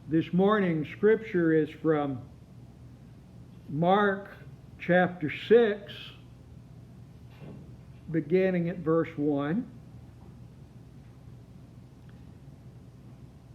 This morning's scripture is from Mark chapter 6, beginning at verse 1.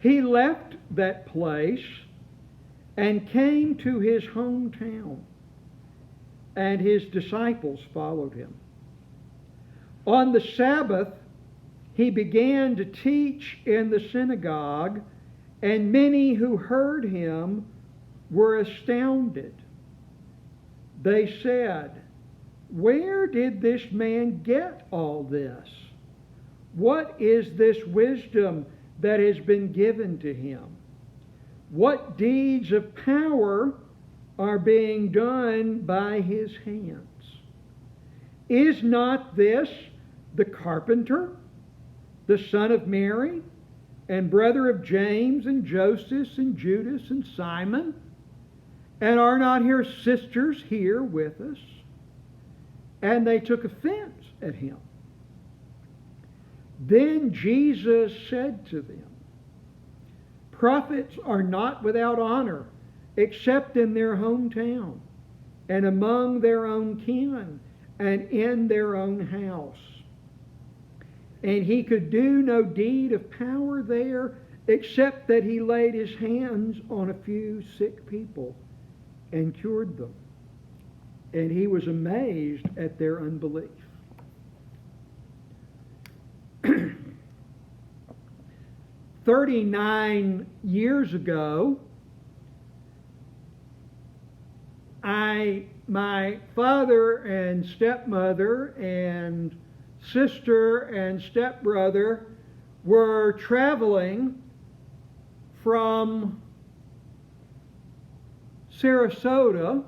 He left that place and came to his hometown, and his disciples followed him. On the Sabbath, he began to teach in the synagogue, and many who heard him were astounded. They said, "Where did this man get all this? What is this wisdom that has been given to him? What deeds of power are being done by his hands? Is not this the carpenter, the son of Mary, and brother of James and Joseph and Judas and Simon? And are not his sisters here with us?" And they took offense at him. Then Jesus said to them, "Prophets are not without honor, except in their hometown, and among their own kin, and in their own house." And he could do no deed of power there, except that he laid his hands on a few sick people and cured them. And he was amazed at their unbelief. 39 years ago, my father and stepmother and sister and stepbrother were traveling from Sarasota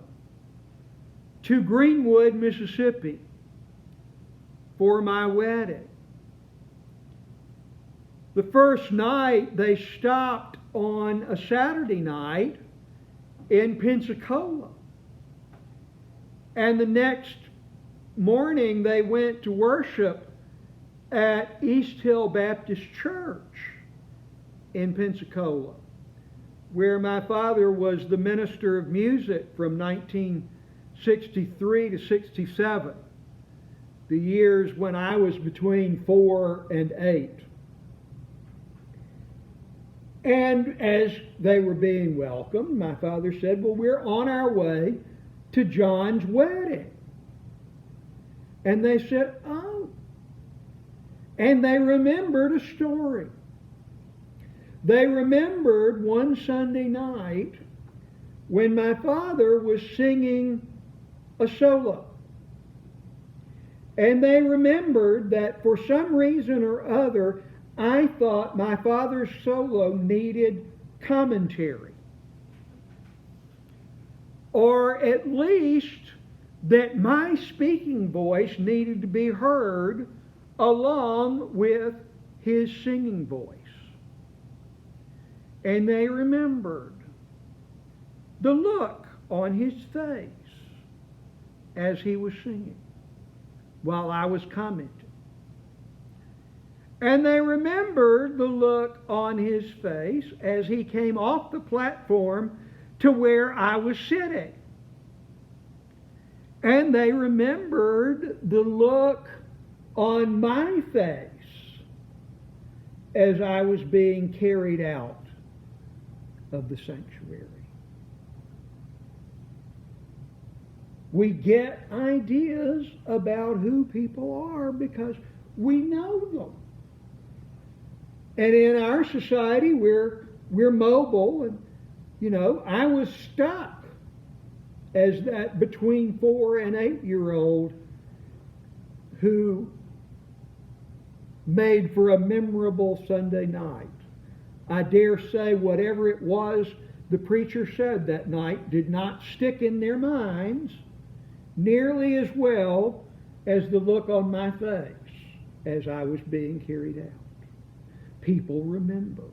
to Greenwood, Mississippi for my wedding. The first night they stopped on a Saturday night in Pensacola. And the next morning they went to worship at East Hill Baptist Church in Pensacola, where my father was the minister of music from 1963 to 67, the years when I was between 4 and 8. And as they were being welcomed, my father said, "Well, we're on our way to John's wedding." And they said, "Oh." And they remembered a story. They remembered one Sunday night when my father was singing a solo. And they remembered that for some reason or other, I thought my father's solo needed commentary. Or at least that my speaking voice needed to be heard along with his singing voice. And they remembered the look on his face as he was singing while I was commenting. And they remembered the look on his face as he came off the platform to where I was sitting. And they remembered the look on my face as I was being carried out of the sanctuary. We get ideas about who people are because we know them. And in our society, we're mobile, and I was stuck as that between 4 and 8-year-old who made for a memorable Sunday night. I dare say whatever it was the preacher said that night did not stick in their minds nearly as well as the look on my face as I was being carried out. People remember.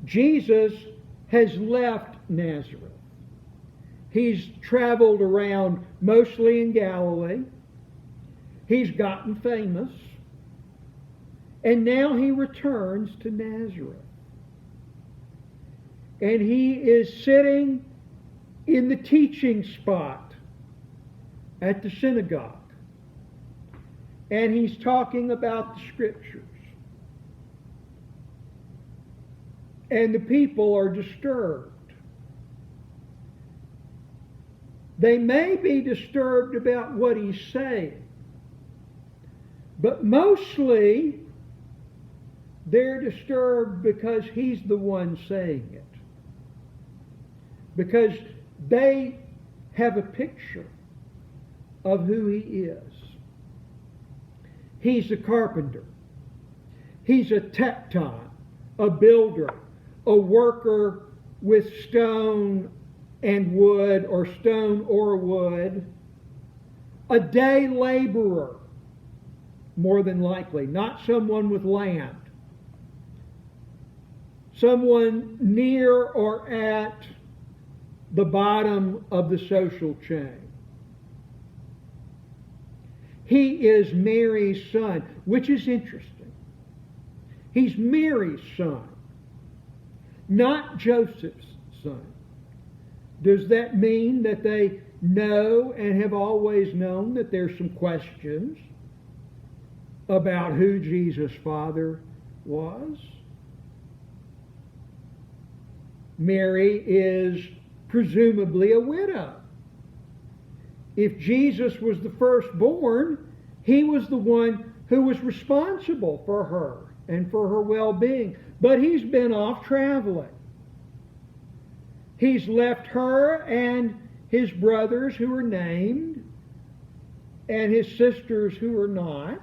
Jesus has left Nazareth. He's traveled around mostly in Galilee. He's gotten famous. And now he returns to Nazareth. and he is sitting in the teaching spot at the synagogue. And he's talking about the Scriptures. And the people are disturbed. They may be disturbed about what he's saying, but mostly they're disturbed because he's the one saying it. Because they have a picture of who he is. He's a carpenter. He's a tekton, a builder, a worker with stone and wood, or stone or wood, a day laborer, more than likely, not someone with land, someone near or at the bottom of the social chain. He is Mary's son, which is interesting. He's Mary's son, not Joseph's son. Does that mean that they know and have always known that there's some questions about who Jesus' father was? Mary is presumably a widow. If Jesus was the firstborn, he was the one who was responsible for her and for her well-being. But he's been off traveling. He's left her and his brothers who are named and his sisters who are not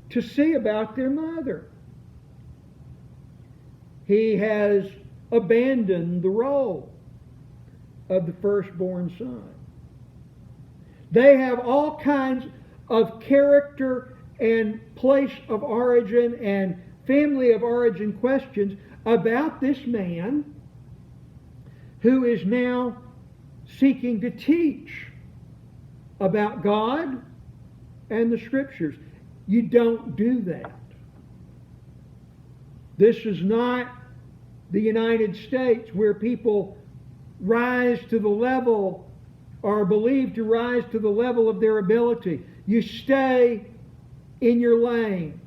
to see about their mother. He has abandoned the role of the firstborn son. They have all kinds of character and place of origin and family of origin questions about this man who is now seeking to teach about God and the Scriptures. You don't do that. This is not the United States where people rise to the level, or are believed to rise to the level of their ability. You stay in your lane.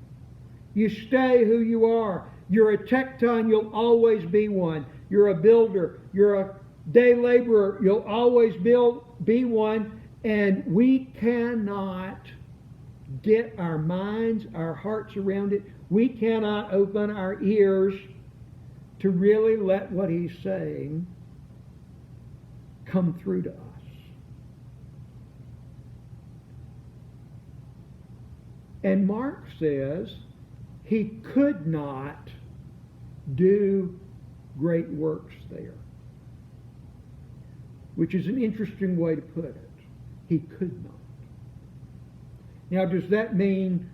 You stay who you are. You're a tekton, you'll always be one. You're a builder. You're a day laborer. You'll always be one. And we cannot get our minds, our hearts around it. We cannot open our ears to really let what he's saying come through to us. And Mark says he could not do great works there, which is an interesting way to put it. He could not. Now, does that mean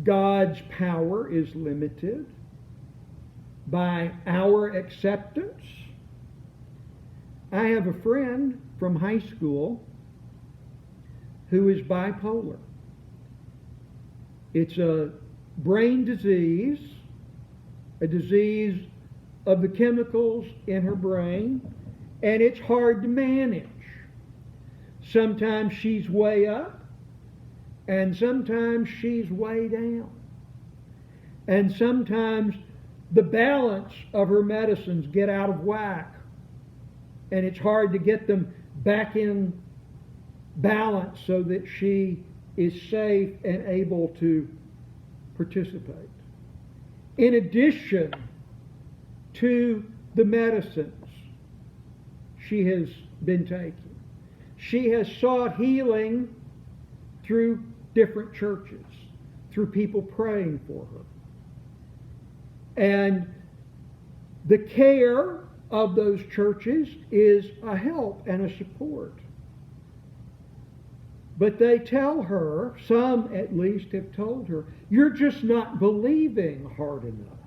God's power is limited by our acceptance? I have a friend from high school who is bipolar. It's a brain disease, a disease of the chemicals in her brain, and it's hard to manage. Sometimes she's way up, and sometimes she's way down. And sometimes the balance of her medicines get out of whack, and it's hard to get them back in balance so that she is safe and able to participate. In addition to the medicines she has been taking, she has sought healing through different churches, through people praying for her. And the care of those churches is a help and a support. But they tell her, some at least have told her, you're just not believing hard enough.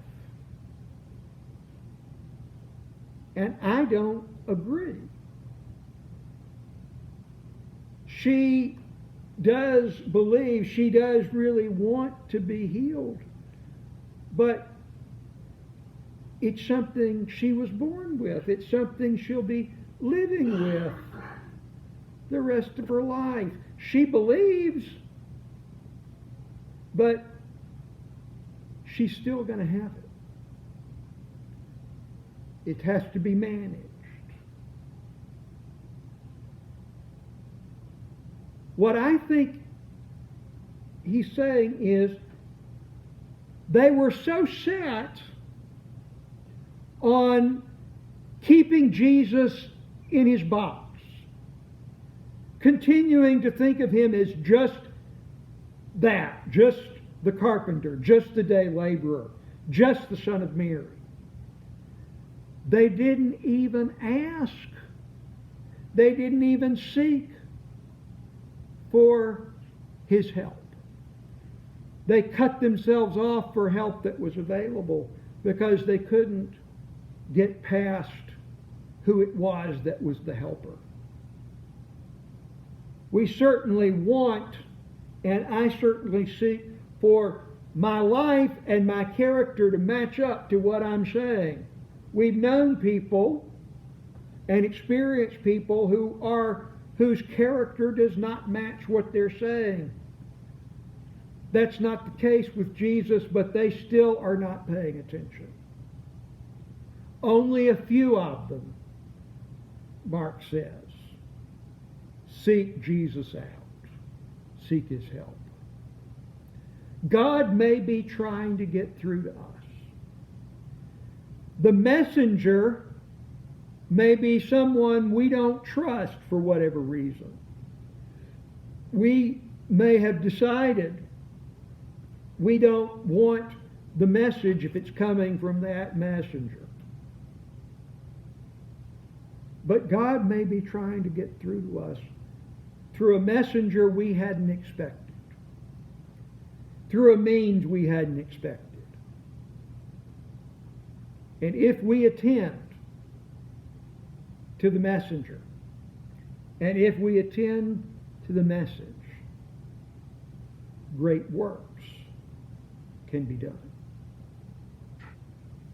And I don't agree. She does believe, she does really want to be healed. But It's something she was born with. It's something she'll be living with the rest of her life. She believes, but she's still going to have it. It has to be managed. What I think he's saying is they were so set on keeping Jesus in his box, continuing to think of him as just that, just the carpenter, just the day laborer, just the son of Mary. They didn't even ask. They didn't even seek for his help. They cut themselves off for help that was available because they couldn't get past who it was that was the helper. We certainly want, and I certainly seek for my life and my character to match up to what I'm saying. We've known people and experienced people whose character does not match what they're saying. That's not the case with Jesus, but they still are not paying attention. Only a few of them, Mark says, seek Jesus out, seek his help. God may be trying to get through to us. The messenger may be someone we don't trust for whatever reason. We may have decided we don't want the message if it's coming from that messenger. But God may be trying to get through to us through a messenger we hadn't expected, through a means we hadn't expected. And if we attend to the messenger, and if we attend to the message, great works can be done.